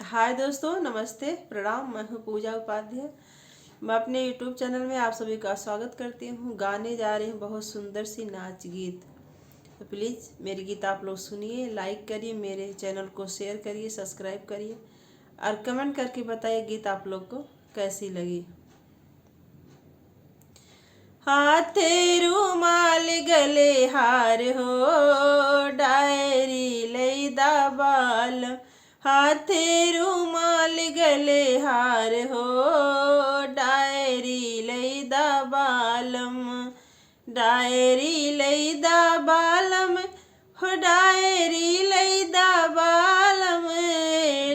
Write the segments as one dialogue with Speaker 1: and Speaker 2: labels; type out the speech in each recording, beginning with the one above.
Speaker 1: हाय दोस्तों, नमस्ते, प्रणाम। मैं हूँ पूजा उपाध्याय। मैं अपने यूट्यूब चैनल में आप सभी का स्वागत करती हूँ। गाने जा रही हूँ बहुत सुंदर सी नाच गीत। तो प्लीज़ मेरी गीत आप लोग सुनिए, लाइक करिए, मेरे चैनल को शेयर करिए, सब्सक्राइब करिए और कमेंट करके बताइए गीत आप लोग को कैसी लगी। हाथे रुमाल गले हार हो, डायरी लैदा बाल। हाथे रुमाल गले हार हो, डायरी लैदा बालम। डायरी लैदा बालम हो, डायरी लैदा बालम।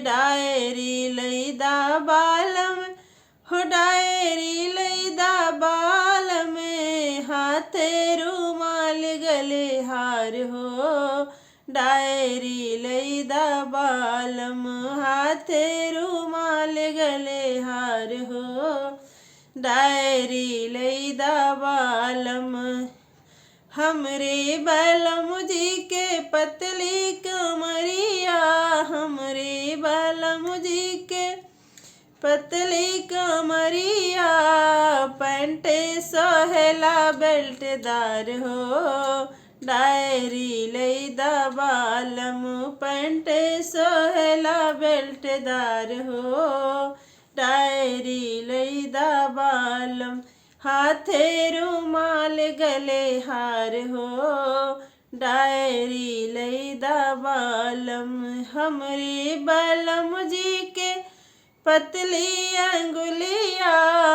Speaker 1: डायरी लैदा बालम हो, डायरी लैदा बालम। हाथे रुमाल गले हार हो, डायरी लैदा बालम। हाथे रुमाल गले हार हो, डायरी लैदा बालम। हमरे बलम जी के पतली कमरिया, हमरे बलम जी के पतली कमरिया। पैंट सोहेला बेल्टदार हो, डायरी लैदा बालम। पैंट सोहेला बेल्टदार हो, डायरी लैदा बालम। हाथे रुमाल गले हार हो, डायरी लैदा बालम। हमरे बलम जी के पतली अंगुलिया,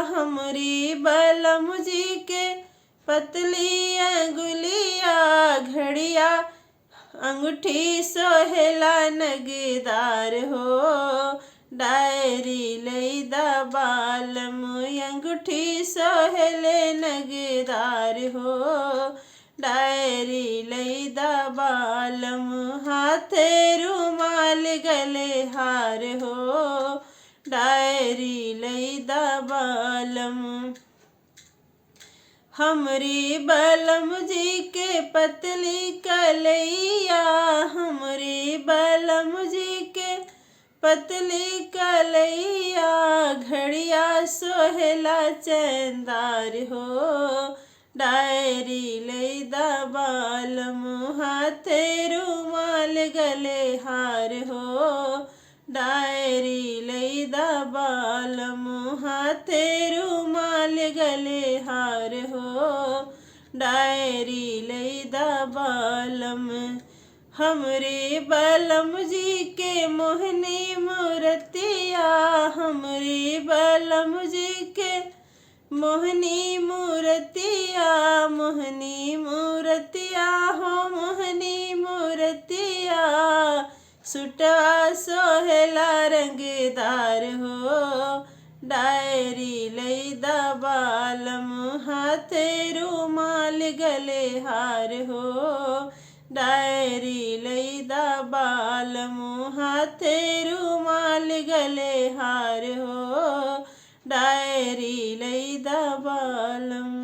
Speaker 1: हमरी बलम जी के पतली अंगुलिया। घड़िया अंगूठी सोहेला नगदार हो, डायरी लैदा बालम। अंगूठी सोहेले नगदार हो, डायरी लैदा बालम। हाथे रुमाल गले हार हो, डायरी लैदा बालम। हमरी बलम जी के पतली कलैया, हमरी बलम जी के पतली कलैया। घड़िया सोहेला चैनदार हो, डायरी लैदा बालम। हाथे रुमाल गले हार हो, डायरी लैदा बालम। हाथे रुमाल गले हार हो, डायरी लैदा बालम। हमरे बलम जी के मोहनी मूर्तिया, हमरे बलम जी के मोहनी मूर्तिया। मोहनी मूर्तिया हो, मोहनी मूर्तिया। सुटवा सोहेला रंगदार हो, डायरी लैदा बालम। हाथे रुमाल गले हार हो, डायरी लैदा बालम। हाथे रुमाल गले हार हो, डायरी लैदा बालम।